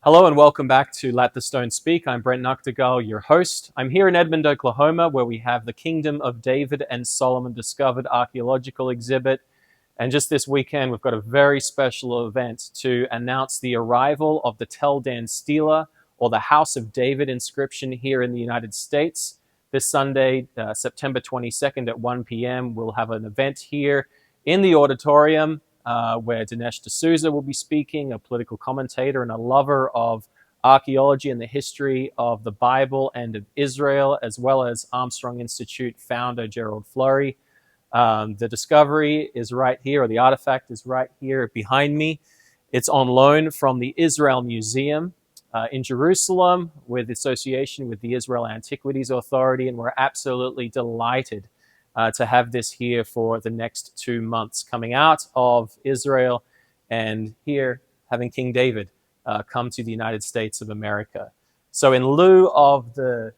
Hello and welcome back to Let the Stone Speak. I'm Brent Nagtegaal, your host. I'm here in Edmond, Oklahoma, where we have the Kingdom of David and Solomon Discovered archaeological exhibit. And just this weekend, we've got a very special event to announce the arrival of the Tel Dan Stele, or the House of David inscription here in the United States. This Sunday, September 22nd at 1 p.m., we'll have an event here in the auditorium where Dinesh D'Souza will be speaking, a political commentator and a lover of archaeology and the history of the Bible and of Israel, as well as Armstrong Institute founder Gerald Flurry. The discovery is right here, or the artifact is right here behind me. It's on loan from the Israel Museum in Jerusalem with association with the Israel Antiquities Authority, and we're absolutely delighted to have this here for the next 2 months, coming out of Israel and here having King David come to the United States of America. So in lieu of the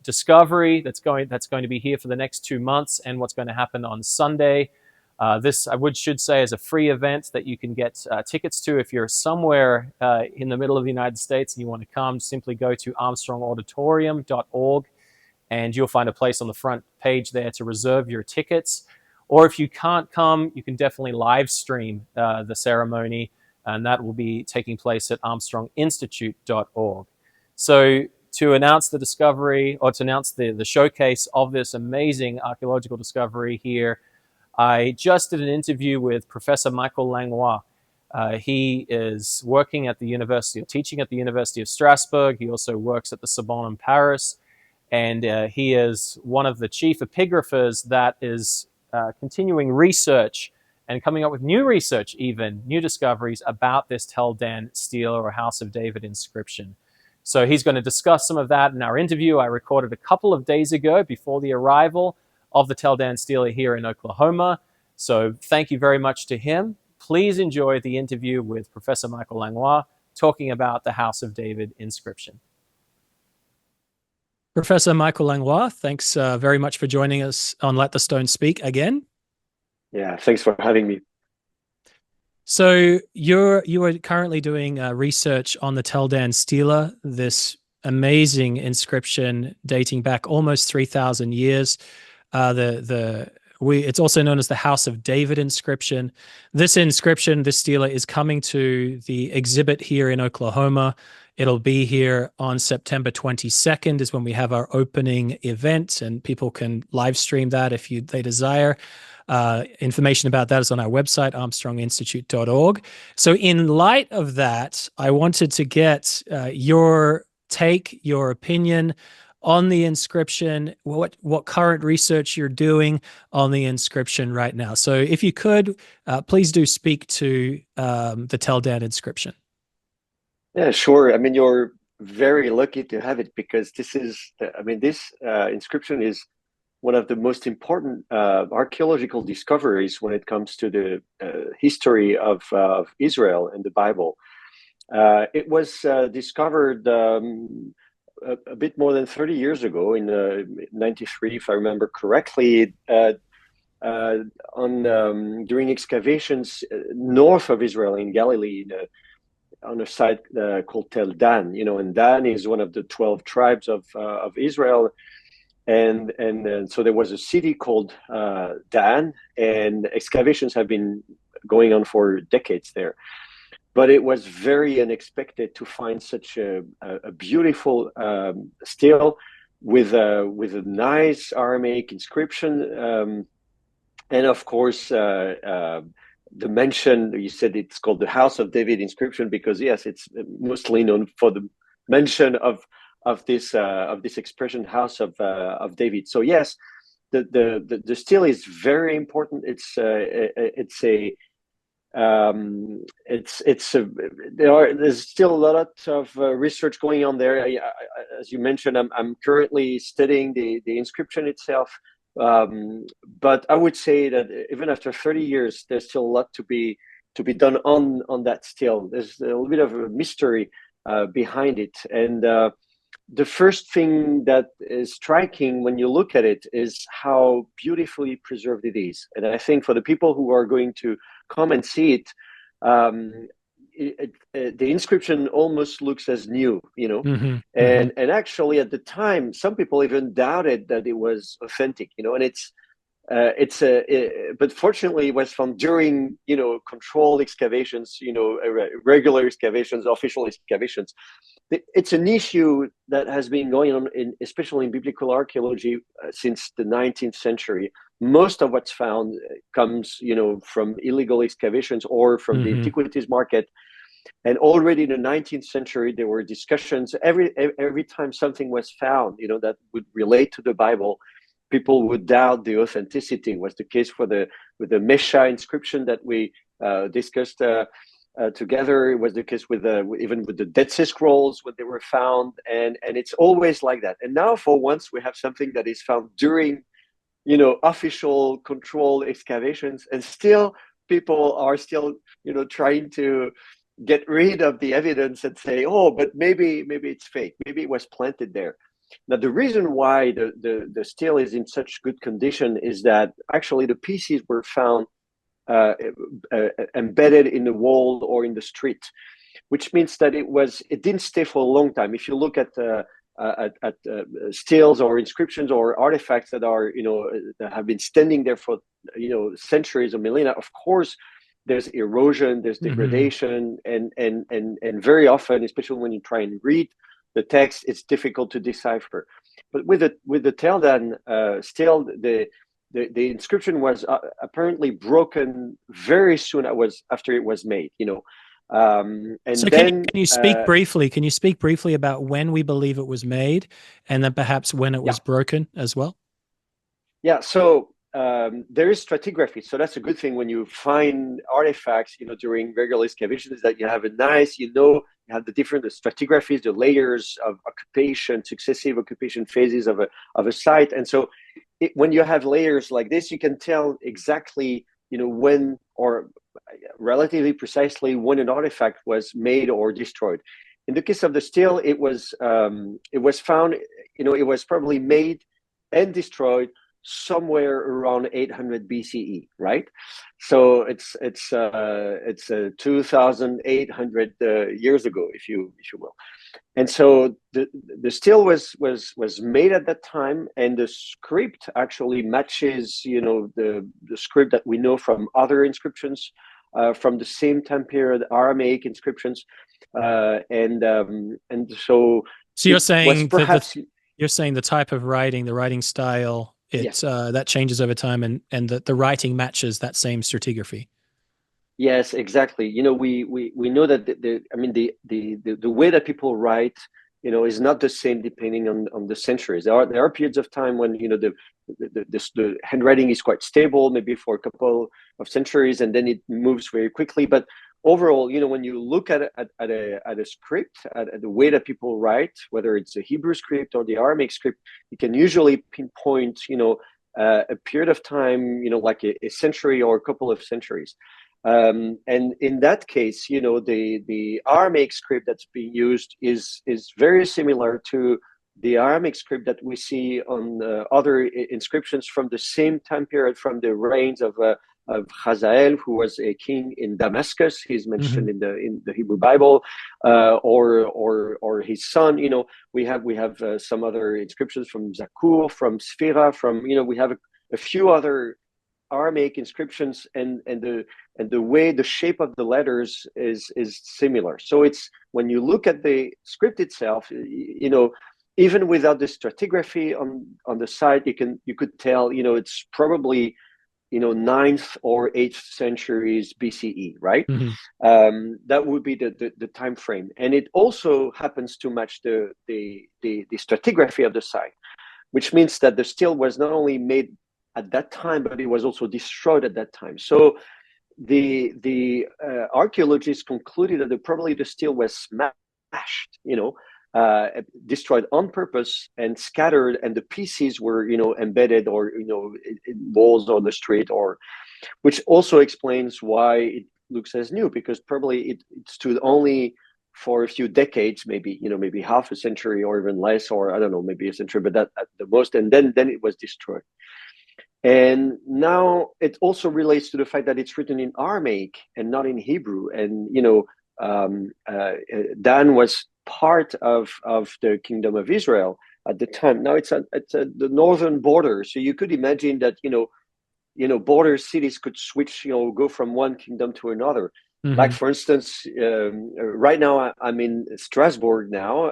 discovery that's going to be here for the next 2 months and what's going to happen on Sunday, this I should say is a free event that you can get tickets to. If you're somewhere in the middle of the United States and you want to come, simply go to armstrongauditorium.org and you'll find a place on the front page there to reserve your tickets. Or if you can't come, you can definitely live stream the ceremony, and that will be taking place at armstronginstitute.org. So to announce the discovery, or to announce the showcase of this amazing archaeological discovery here, I just did an interview with Professor Michael Langlois. He is working at the university, or teaching at the University of Strasbourg. He also works at the Sorbonne in Paris. And he is one of the chief epigraphers that is continuing research and coming up with new research, even new discoveries about this Tel Dan Stele, or House of David inscription. So he's going to discuss some of that in our interview I recorded a couple of days ago before the arrival of the Tel Dan Stele here in Oklahoma. So thank you very much to him. Please enjoy the interview with Professor Michael Langlois talking about the House of David inscription. Professor Michael Langlois, thanks very much for joining us on Let the Stone Speak again. Yeah, thanks for having me. So you are currently doing research on the Tel Dan Stele, this amazing inscription dating back almost 3,000 years. It's also known as the House of David inscription. This inscription, this stele, is coming to the exhibit here in Oklahoma. It'll be here on September 22nd is when we have our opening event, and people can live stream that if they desire. Information about that is on our website, armstronginstitute.org. So in light of that, I wanted to get your take, your opinion on the inscription, what current research you're doing on the inscription right now. So if you could, please do speak to the Tel Dan inscription. Yeah, sure. I mean, you're very lucky to have it, because this inscription is one of the most important archaeological discoveries when it comes to the history of Israel and the Bible. It was discovered a bit more than 30 years ago, in 93, if I remember correctly, during excavations north of Israel in Galilee, on a site called Tel Dan. And Dan is one of the 12 tribes of Israel. And so there was a city called Dan, and excavations have been going on for decades there. But it was very unexpected to find such a beautiful stele with a nice Aramaic inscription, and of course the mention. You said it's called the House of David inscription because yes, it's mostly known for the mention of this expression, House of David. So yes, the stele is very important. There's still a lot of research going on there. As you mentioned, I'm currently studying the inscription itself, but I would say that even after 30 years, there's still a lot to be done on that stele. There's a little bit of a mystery behind it, and the first thing that is striking when you look at it is how beautifully preserved it is. And I think for the people who are going to come and see it, the inscription almost looks as new, and actually at the time, some people even doubted that it was authentic, and but fortunately it was found during, controlled excavations, regular excavations, official excavations. It's an issue that has been going on, especially in biblical archaeology, since the 19th century. Most of what's found comes, from illegal excavations or from the antiquities market. And already in the 19th century, there were discussions. Every time something was found, that would relate to the Bible, people would doubt the authenticity. It was the case with the Mesha inscription that we discussed together. It was the case even with the Dead Sea Scrolls when they were found, and it's always like that. And now, for once, we have something that is found during, official controlled excavations, and still people are still, trying to get rid of the evidence and say, oh, but maybe it's fake. Maybe it was planted there. Now, the reason why the stele is in such good condition is that actually the pieces were found embedded in the wall or in the street, which means that it didn't stay for a long time. If you look at steles or inscriptions or artifacts that are, that have been standing there for, centuries or millennia, of course, there's erosion, there's degradation, and very often, especially when you try and read the text, it's difficult to decipher. But with the Tel Dan stele, the inscription was apparently broken very soon after it was made. And so then can you speak briefly? Can you speak briefly about when we believe it was made, and then perhaps when it was broken as well? Yeah. So there is stratigraphy. So that's a good thing when you find artifacts, during regular excavations, that you have you have the different stratigraphies, the layers of occupation, successive occupation phases of a site. And so when you have layers like this, you can tell exactly, when, or relatively precisely, when an artifact was made or destroyed. In the case of the stele, it was found, it was probably made and destroyed somewhere around 800 BCE, right? So it's 2,800 years ago, if you will. And so the stele was made at that time, and the script actually matches, the script that we know from other inscriptions from the same time period, Aramaic inscriptions, and so. So you're saying you're saying the type of writing, the writing style, that changes over time, and the writing matches that same stratigraphy. Yes, exactly. We know that the way that people write, is not the same depending on the centuries. There are periods of time when the handwriting is quite stable, maybe for a couple of centuries, and then it moves very quickly. But overall, when you look at a script, at the way that people write, whether it's the Hebrew script or the Aramaic script, you can usually pinpoint, a period of time, like a century or a couple of centuries. And in that case, the Aramaic script that's being used is very similar to the Aramaic script that we see on other inscriptions from the same time period, from the reigns of Hazael, who was a king in Damascus. He's mentioned in the Hebrew Bible, or his son. We have some other inscriptions from Zakur, from Sphira, we have a few other Aramaic inscriptions, and the way the shape of the letters is similar. So it's, when you look at the script itself, even without the stratigraphy on the side, you could tell, it's probably 9th or 8th centuries BCE, right? That would be the time frame, and it also happens to match the stratigraphy of the site, which means that the stele was not only made at that time, but it was also destroyed at that time. So the archaeologists concluded that probably the stele was smashed, destroyed on purpose and scattered, and the pieces were, embedded or, in walls on the street, which also explains why it looks as new, because probably it stood only for a few decades, maybe half a century or even less, or I don't know, maybe a century, but that at the most, and then it was destroyed. And now it also relates to the fact that it's written in Aramaic and not in Hebrew. And, Dan was part of the Kingdom of Israel at the time. Now it's at the northern border, so you could imagine that border cities could switch, go from one kingdom to another. Like, for instance, right now I'm in Strasbourg now,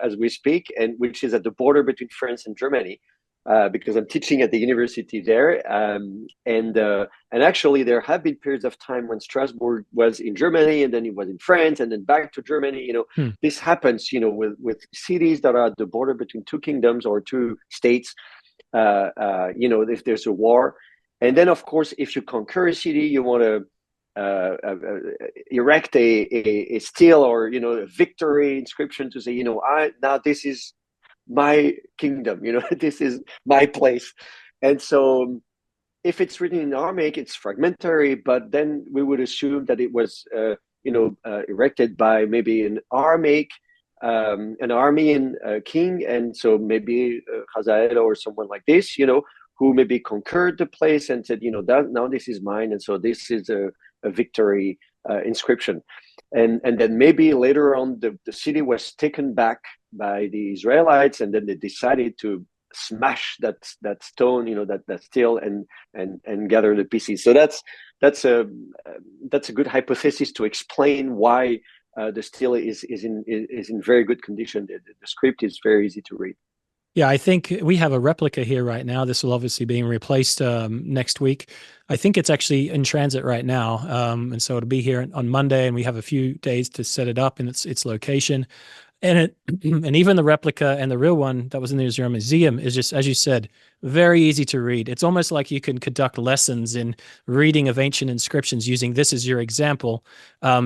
as we speak, and which is at the border between France and Germany, because I'm teaching at the university there. And actually, there have been periods of time when Strasbourg was in Germany, and then it was in France, and then back to Germany. This happens, with cities that are at the border between two kingdoms or two states. If there's a war. And then, of course, if you conquer a city, you want to erect a stele or a victory inscription to say, now this is my kingdom, this is my place. And so if it's written in Aramaic, it's fragmentary, but then we would assume that it was erected by maybe an Aramaean king, and so maybe Hazael or someone like this, who maybe conquered the place and said, now this is mine, and so this is a victory inscription. And then maybe later on the city was taken back by the Israelites, and then they decided to smash that stone, that stele, and gather the pieces. So that's a good hypothesis to explain why the stele is in very good condition. The script is very easy to read. Yeah, I think we have a replica here right now. This will obviously be replaced next week. I think it's actually in transit right now, and so it'll be here on Monday, and we have a few days to set it up in its location. And even the replica and the real one that was in the Israel Museum is just, as you said, very easy to read. It's almost like you can conduct lessons in reading of ancient inscriptions using this as your example,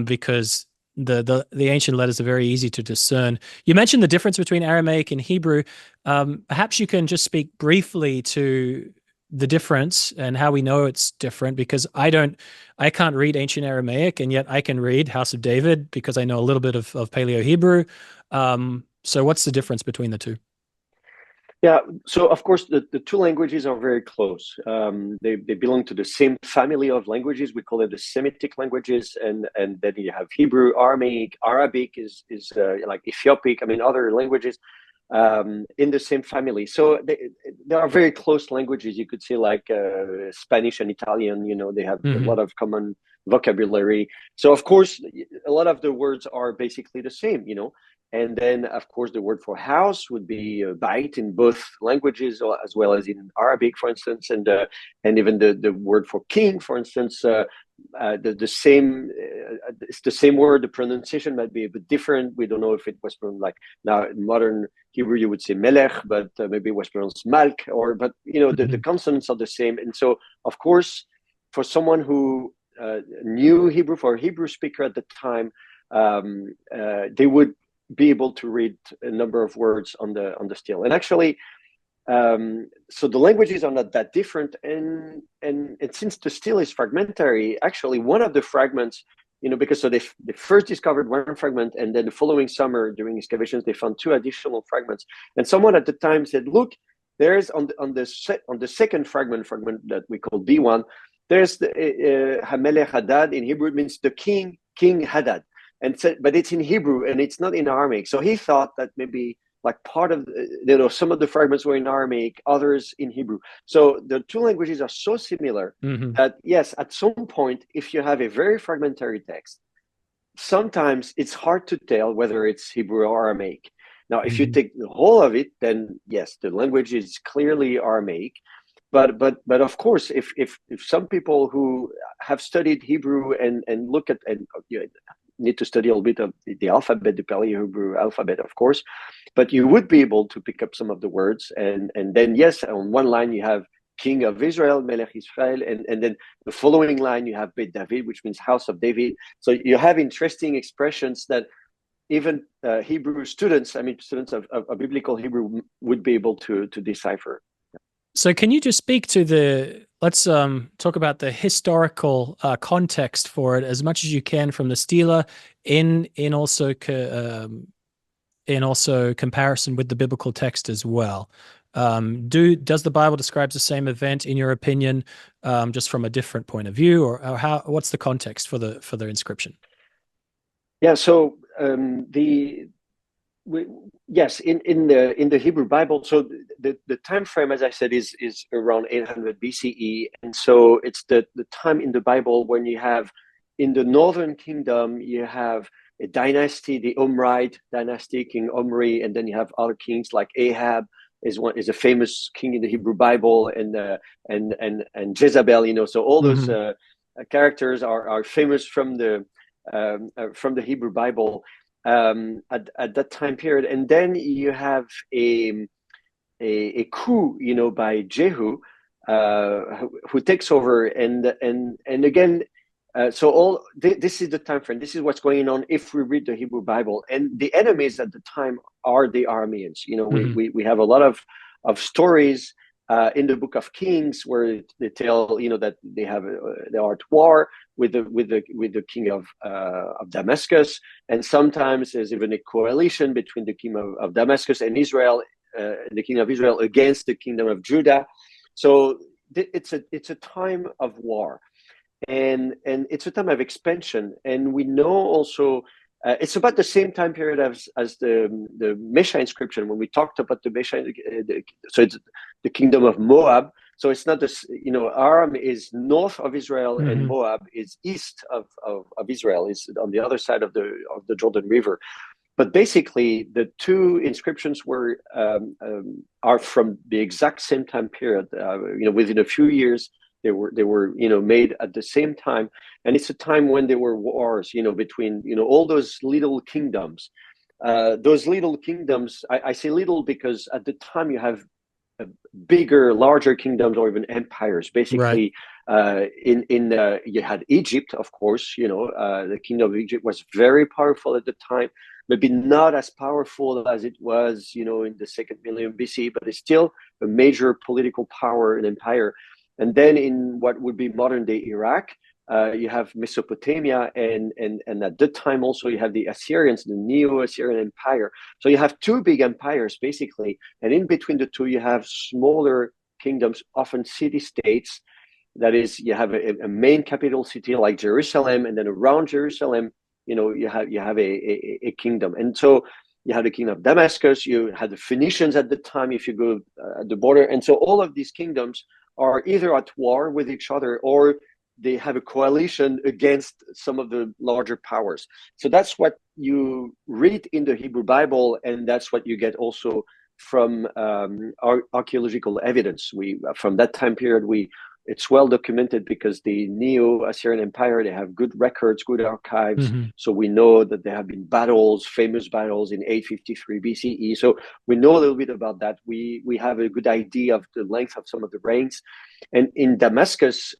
because the ancient letters are very easy to discern. You mentioned the difference between Aramaic and Hebrew. Perhaps you can just speak briefly to the difference and how we know it's different, because I can't read ancient Aramaic, and yet I can read House of David because I know a little bit of Paleo-Hebrew. So what's the difference between the two? Yeah, so of course the two languages are very close. They belong to the same family of languages. We call it the Semitic languages, and then you have Hebrew, Aramaic, Arabic is like Ethiopic. Other languages in the same family. So they are very close languages. You could say like Spanish and Italian. They have a lot of common vocabulary. So of course a lot of the words are basically the same. And then, of course, the word for house would be bait in both languages, as well as in Arabic, for instance, and even the word for king, for instance, the same. It's the same word. The pronunciation might be a bit different. We don't know if it was pronounced like now in modern Hebrew you would say melech, but maybe it was pronounced malk. But the consonants are the same. And so, of course, for someone who knew Hebrew, for a Hebrew speaker at the time, they would be able to read a number of words on the stele. And actually, so the languages are not that different. And since the stele is fragmentary, actually one of the fragments, because so they first discovered one fragment, and then the following summer during excavations they found two additional fragments. And someone at the time said, "Look, there's on the second fragment that we call B1, there's the Hamelech Hadad. In Hebrew it means the King Hadad." And said, but it's in Hebrew and it's not in Aramaic. So he thought that maybe like part of, some of the fragments were in Aramaic, others in Hebrew. So the two languages are so similar that, yes, at some point, if you have a very fragmentary text, sometimes it's hard to tell whether it's Hebrew or Aramaic. Now, if you take the whole of it, then yes, the language is clearly Aramaic. But of course, if some people who have studied Hebrew and look at need to study a little bit of the alphabet, the Paleo-Hebrew alphabet, of course, but you would be able to pick up some of the words. And then, yes, on one line you have King of Israel, Melech Israel, and then the following line you have Beit David, which means House of David. So you have interesting expressions that even Hebrew students, students of biblical Hebrew, would be able to decipher. So can you just speak to let's talk about the historical context for it as much as you can from the stela in also comparison with the biblical text as well. Does the Bible describe the same event in your opinion, just from a different point of view, or what's the context for the inscription? Yeah. So yes, in the Hebrew Bible, so the time frame, as I said, is around 800 BCE, and so it's the time in the Bible when you have in the northern kingdom you have a dynasty, the Omride dynasty, King Omri, and then you have other kings like Ahab is a famous king in the Hebrew Bible, and Jezebel, so all those characters are famous from the Hebrew Bible. At that time period, and then you have a coup, by Jehu, who takes over, and again, so this is the time frame. This is what's going on if we read the Hebrew Bible, and the enemies at the time are the Arameans. We have a lot of stories in the Book of Kings where they tell that they are at war with the king of Damascus, and sometimes there's even a coalition between the king of Damascus and Israel, the king of Israel against the kingdom of Judah. So it's a time of war, and it's a time of expansion, and we know also. It's about the same time period as the Mesha inscription when we talked about the Mesha. So it's the kingdom of Moab. So it's not this. Aram is north of Israel, and Moab is east of Israel. Is on the other side of the Jordan River. But basically, the two inscriptions are from the exact same time period. Within a few years. They were made at the same time, and it's a time when there were wars between all those little kingdoms. Those little kingdoms, I say little because at the time you have bigger, larger kingdoms or even empires. Basically, right. You had Egypt, of course. The kingdom of Egypt was very powerful at the time. Maybe not as powerful as it was, in the second millennium BC, but it's still a major political power and empire. And then in what would be modern day Iraq, you have Mesopotamia, and at that time also you have the Assyrians, the Neo-Assyrian Empire. So you have two big empires basically, and in between the two you have smaller kingdoms, often city-states. That is, you have a main capital city like Jerusalem, and then around Jerusalem, you have a kingdom. And so you had the kingdom of Damascus, you had the Phoenicians at the time, if you go at the border, and so all of these kingdoms are either at war with each other or they have a coalition against some of the larger powers. So that's what you read in the Hebrew Bible, and that's what you get also from archaeological evidence. From that time period, it's well documented because the Neo-Assyrian Empire, they have good records, good archives. So we know that there have been famous battles in 853 BCE. So we know a little bit about that. We have a good idea of the length of some of the reigns. And in Damascus,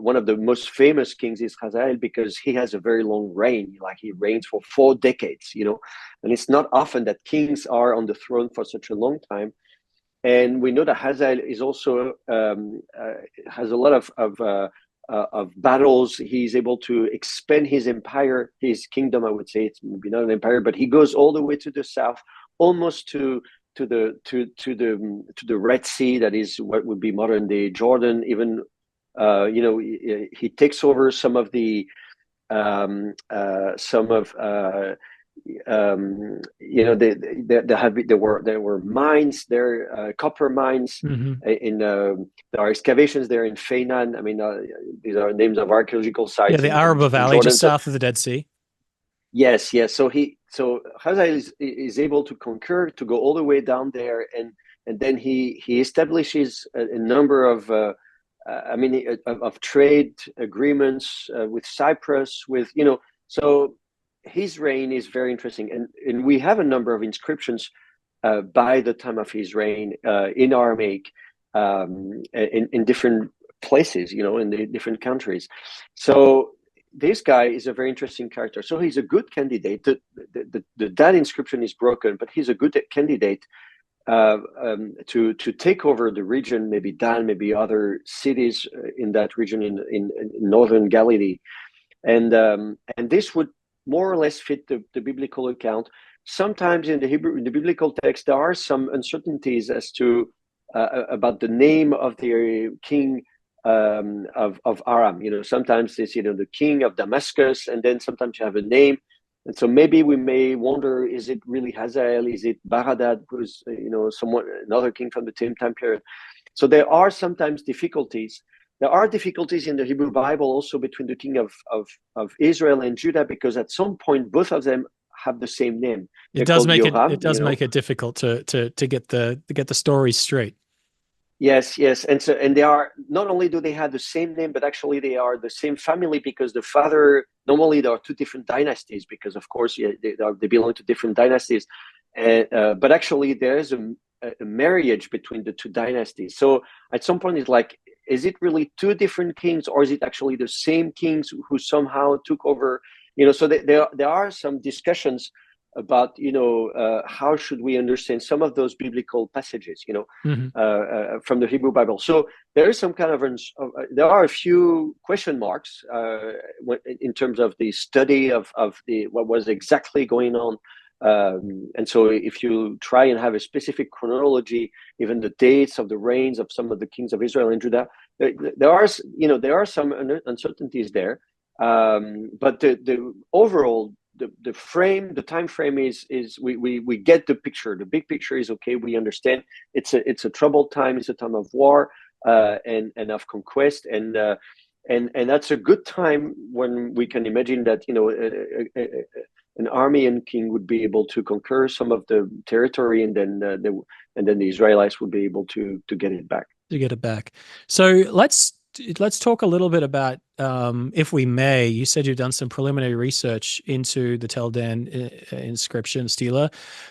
one of the most famous kings is Hazael, because he has a very long reign. Like he reigns for 4 decades, and it's not often that kings are on the throne for such a long time. And we know that Hazael is also has a lot of battles. He's able to expand his empire, his kingdom. I would say it's maybe not an empire, but he goes all the way to the south, almost to the Red Sea. That is what would be modern day Jordan. Even he takes over some of the there were mines there, copper mines. There are excavations there in Feinan. I mean, these are names of archaeological sites. Yeah, the Araba Valley, just south of the Dead Sea. Yes. So Hazael is able to conquer, to go all the way down there, and then he establishes a number of trade agreements with Cyprus, so his reign is very interesting, and we have a number of inscriptions by the time of his reign in Aramaic, in different places, in the different countries. So this guy is a very interesting character. So he's a good candidate. The Dan inscription is broken, but he's a good candidate to take over the region, maybe Dan, maybe other cities in that region in northern Galilee, and this would more or less fit the biblical account. Sometimes in the biblical text, there are some uncertainties as to about the name of the king of Aram. Sometimes they say the king of Damascus, and then sometimes you have a name. And so maybe we may wonder, is it really Hazael? Is it Baradad, who's, another king from the same time period? So there are sometimes difficulties. There are difficulties in the Hebrew Bible also between the king of Israel and Judah, because at some point both of them have the same name. It does make make it difficult to get the stories straight. Yes, and they are, not only do they have the same name, but actually they are the same family, because the father, normally there are two different dynasties, because of course they belong to different dynasties, but actually there is a marriage between the two dynasties. So at some point it's like, is it really two different kings, or is it actually the same kings who somehow took over? So there are some discussions about how should we understand some of those biblical passages from the Hebrew Bible. So there is some kind of there are a few question marks in terms of the study of what was exactly going on. And so if you try and have a specific chronology, even the dates of the reigns of some of the kings of Israel and Judah, there are some uncertainties there. But the overall, the time frame is we get the picture. The big picture is okay. We understand it's a troubled time. It's a time of war and of conquest, and that's a good time when we can imagine that an Aramean king would be able to conquer some of the territory, and then the Israelites would be able to get it back. So let's talk a little bit about, if we may. You said you've done some preliminary research into the Tel Dan inscription stele.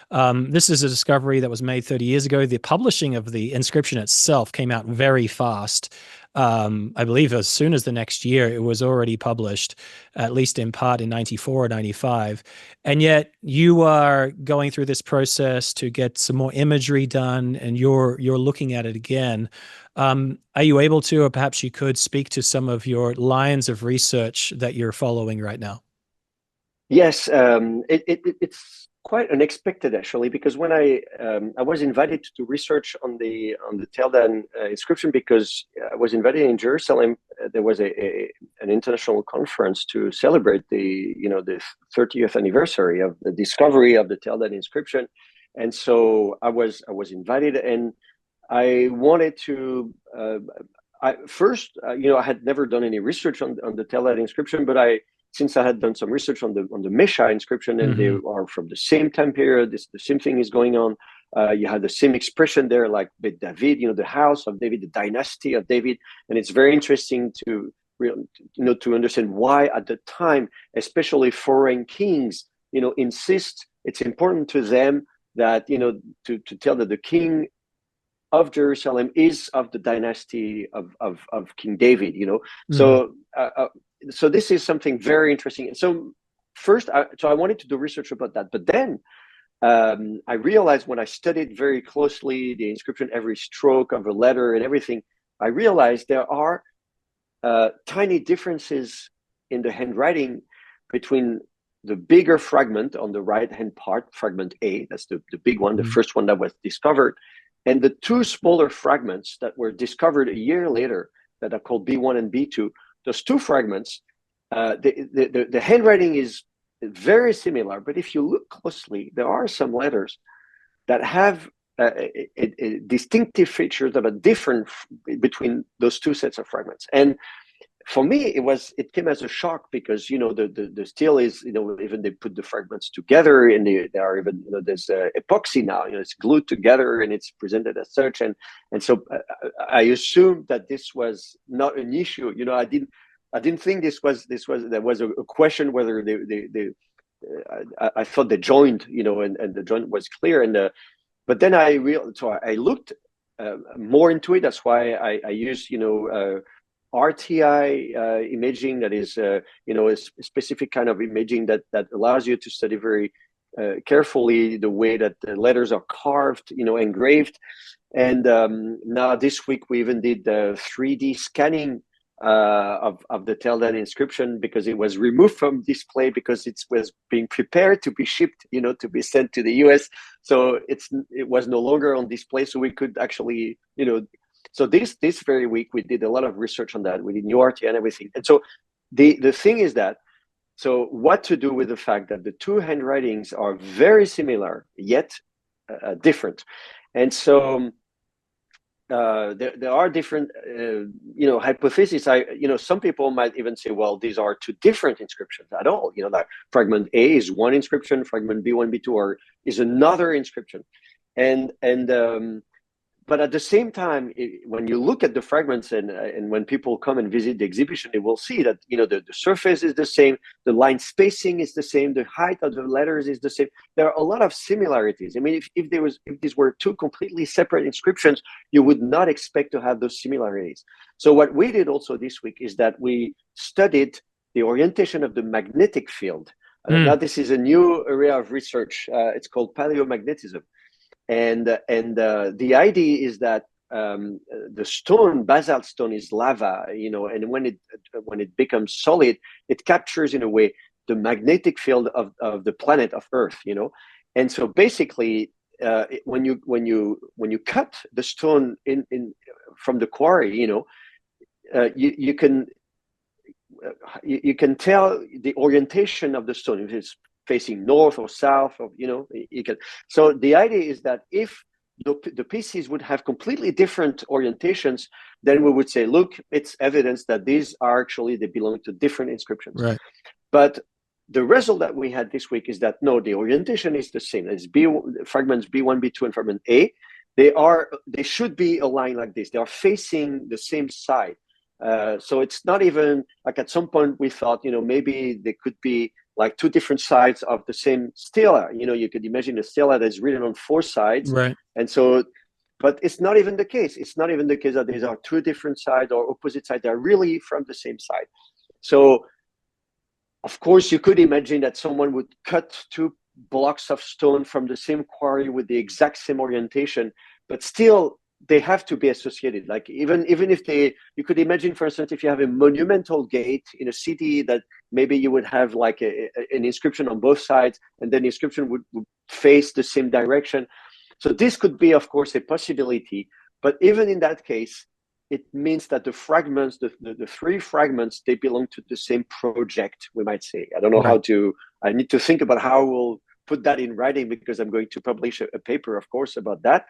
This is a discovery that was made 30 years ago. The publishing of the inscription itself came out very fast. I believe as soon as the next year, it was already published, at least in part in 94 or 95. And yet you are going through this process to get some more imagery done, and you're looking at it again. Are you able to, or perhaps you could speak to some of your lines of research that you're following right now? Yes, it's quite unexpected actually, because when I was invited to do research on the Tel Dan inscription, because I was invited in Jerusalem. There was an international conference to celebrate the 30th anniversary of the discovery of the Tel Dan inscription, and so I was invited, and I wanted to. I had never done any research on the Tel Dan inscription, but since I had done some research on the Mesha inscription, and they are from the same time period, the same thing is going on. You have the same expression there, like Bet David, the house of David, the dynasty of David, and it's very interesting to understand why at the time, especially foreign kings, insist it's important to them that to tell that the king of Jerusalem is of the dynasty of King David. So this is something very interesting. So first, I wanted to do research about that, but then I realized when I studied very closely the inscription, every stroke of a letter and everything, I realized there are tiny differences in the handwriting between the bigger fragment on the right-hand part, fragment A, that's the big one, the first one that was discovered, and the two smaller fragments that were discovered a year later that are called B1 and B2. Those two fragments, the handwriting is very similar, but if you look closely, there are some letters that have distinctive features that are different between those two sets of fragments. And for me, it came as a shock, because the stele is even they put the fragments together, and they are even there's epoxy now, it's glued together and it's presented as such, and so I assumed that this was not an issue. I didn't think there was a question whether I thought the joint and the joint was clear, but then I looked more into it. That's why I used RTI imaging, that is a specific kind of imaging that allows you to study very carefully the way that the letters are carved, engraved. And now this week we even did the 3D scanning of the Tel Dan inscription, because it was removed from display because it was being prepared to be shipped, to be sent to the US. So it was no longer on display, so we could actually, so this very week we did a lot of research on that. We did new RT and everything. And so the thing is that So what to do with the fact that the two handwritings are very similar, yet different. And so there are different, hypotheses. Some people might even say, well, these are two different inscriptions at all. Like fragment A is one inscription, fragment B1, B2 is another inscription. But at the same time, when you look at the fragments and when people come and visit the exhibition, they will see that, the surface is the same, the line spacing is the same, the height of the letters is the same. There are a lot of similarities. I mean, if these were two completely separate inscriptions, you would not expect to have those similarities. So what we did also this week is that we studied the orientation of the magnetic field. Now, this is a new area of research. It's called paleomagnetism. And the idea is that the stone, basalt stone, is lava, and when it becomes solid, it captures in a way the magnetic field of the planet of Earth, and so basically, when you cut the stone in from the quarry, you can tell the orientation of the stone, if it's facing north or south, or you can. So the idea is that if the pieces would have completely different orientations, then we would say, look, it's evidence that they belong to different inscriptions. Right. But the result that we had this week is that no, the orientation is the same. It's fragments B1, B2, and fragment A. They should be aligned like this. They are facing the same side. So it's not even like at some point we thought, maybe they could be like two different sides of the same stela. You could imagine a stela that's written on four sides. Right. And so, but it's not even the case. It's not even the case that these are two different sides or opposite sides. They're really from the same side. So, of course, you could imagine that someone would cut two blocks of stone from the same quarry with the exact same orientation, but still, they have to be associated. Like even if you could imagine, for instance, if you have a monumental gate in a city, that maybe you would have like an inscription on both sides, and then the inscription would face the same direction. So this could be, of course, a possibility. But even in that case, it means that the fragments, the three fragments, they belong to the same project, we might say. I don't know how to. I need to think about how we'll put that in writing, because I'm going to publish a paper, of course, about that.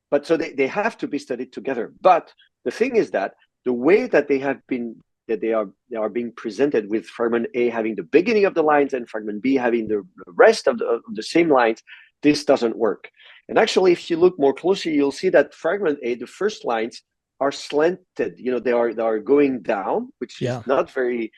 But so they have to be studied together. But the thing is that the way that they are being presented, with fragment A having the beginning of the lines and fragment B having the rest of the same lines, this doesn't work. And actually, if you look more closely, you'll see that fragment A, the first lines, are slanted. They are going down, which is not very.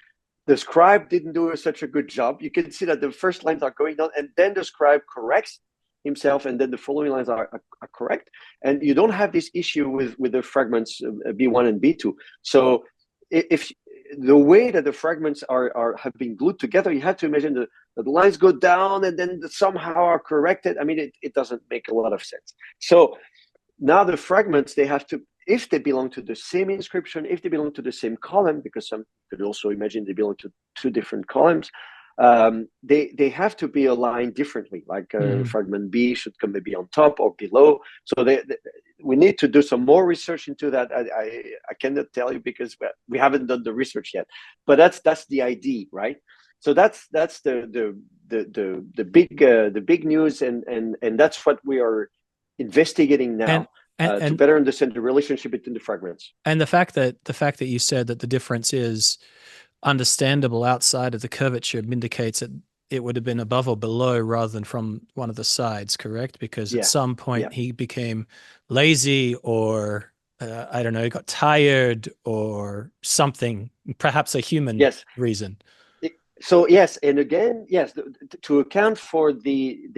The scribe didn't do such a good job. You can see that the first lines are going down, and then the scribe corrects himself, and then the following lines are correct, and you don't have this issue with the fragments B1 and B2. So if the way that the fragments have been glued together, you have to imagine the lines go down and then somehow are corrected. I mean, it doesn't make a lot of sense. So now the fragments, they have to, if they belong to the same inscription, if they belong to the same column, because some could also imagine they belong to two different columns, they have to be aligned differently. Like fragment B should come maybe on top or below. So we need to do some more research into that. I cannot tell you because we haven't done the research yet. But that's the idea, right? So that's the big news, and that's what we are investigating now. To better understand the relationship between the fragments. And the fact that you said that the difference is understandable outside of the curvature indicates that it would have been above or below rather than from one of the sides, correct? Because at some point he became lazy, or I don't know, he got tired or something, perhaps a human reason. So yes, and again, yes, to account for the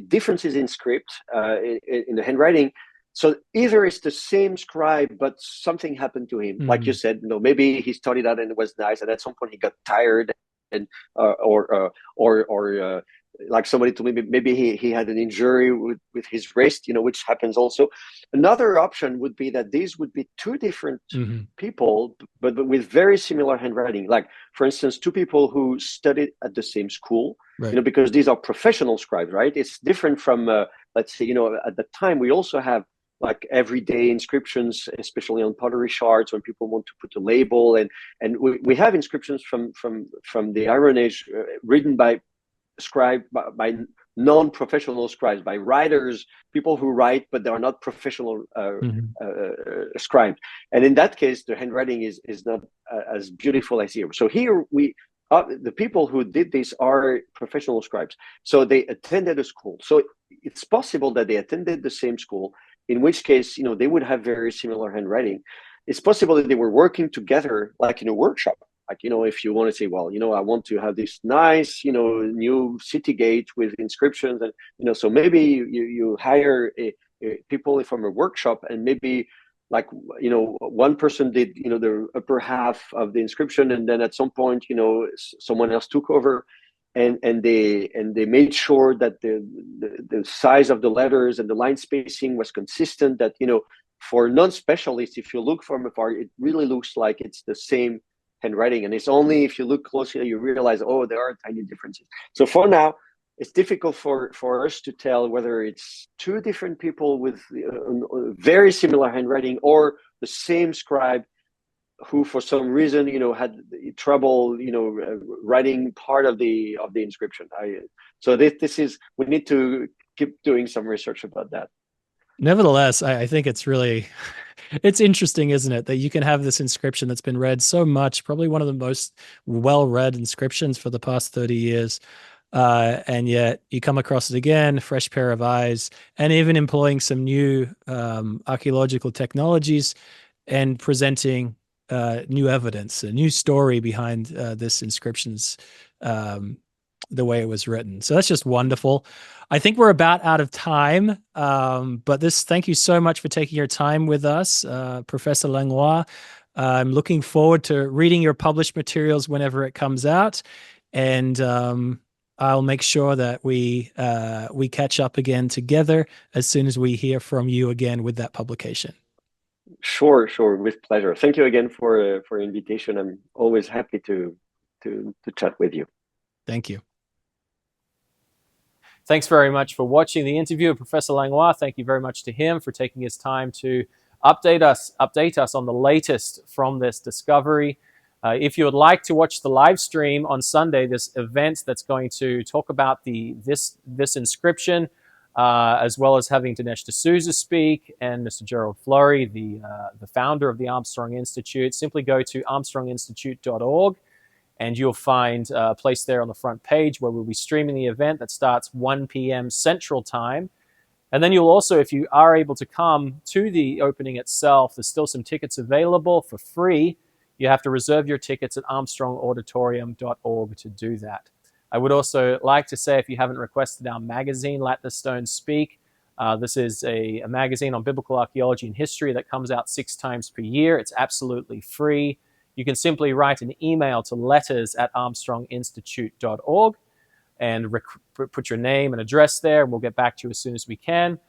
differences in script in the handwriting. So either it's the same scribe, but something happened to him. Like you said, maybe he started out and it was nice, and at some point he got tired, and or like somebody told me, maybe he had an injury with his wrist, which happens also. Another option would be that these would be two different people, but with very similar handwriting. Like, for instance, two people who studied at the same school, because these are professional scribes, right? It's different from, let's say, at the time we also have like everyday inscriptions, especially on pottery shards when people want to put a label. And we have inscriptions from the Iron Age written by by non-professional scribes, by writers, people who write but they are not professional scribes. And in that case, the handwriting is not as beautiful as here. So here the people who did this are professional scribes. So they attended a school. So it's possible that they attended the same school, in which case, they would have very similar handwriting. It's possible that they were working together, like in a workshop. Like, if you want to say, well, I want to have this nice, new city gate with inscriptions. And, so maybe you hire people from a workshop, and maybe like, one person did, the upper half of the inscription. And then at some point, someone else took over and they made sure that the size of the letters and the line spacing was consistent, that, for non-specialists, if you look from afar, it really looks like it's the same handwriting, and it's only if you look closely you realize, oh, there are tiny differences. So for now, it's difficult for us to tell whether it's two different people with very similar handwriting, or the same scribe who, for some reason, had trouble, writing part of the inscription. So this is, we need to keep doing some research about that. Nevertheless, I think it's really, it's interesting, isn't it, that you can have this inscription that's been read so much, probably one of the most well-read inscriptions for the past 30 years, and yet you come across it again, fresh pair of eyes, and even employing some new archaeological technologies and presenting new evidence, a new story behind this inscription's the way it was written. So that's just wonderful. I think we're about out of time, but thank you so much for taking your time with us, Professor Langlois. I'm looking forward to reading your published materials whenever it comes out, and I'll make sure that we catch up again together as soon as we hear from you again with that publication. Sure, with pleasure. Thank you again for invitation. I'm always happy to chat with you. Thank you. Thanks very much for watching the interview of Professor Langlois. Thank you very much to him for taking his time to update us on the latest from this discovery. If you would like to watch the live stream on Sunday, this event that's going to talk about this inscription, as well as having Dinesh D'Souza speak and Mr. Gerald Flurry, the founder of the Armstrong Institute, simply go to armstronginstitute.org. And you'll find a place there on the front page where we'll be streaming the event that starts 1 p.m. Central Time. And then you'll also, if you are able to come to the opening itself, there's still some tickets available for free. You have to reserve your tickets at armstrongauditorium.org to do that. I would also like to say, if you haven't requested our magazine, Let the Stone Speak, this is a magazine on biblical archaeology and history that comes out 6 times per year. It's absolutely free. You can simply write an email to letters@armstronginstitute.org and put your name and address there, and we'll get back to you as soon as we can.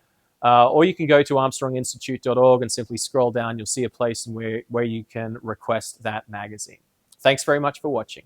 Or you can go to armstronginstitute.org and simply scroll down. You'll see a place where you can request that magazine. Thanks very much for watching.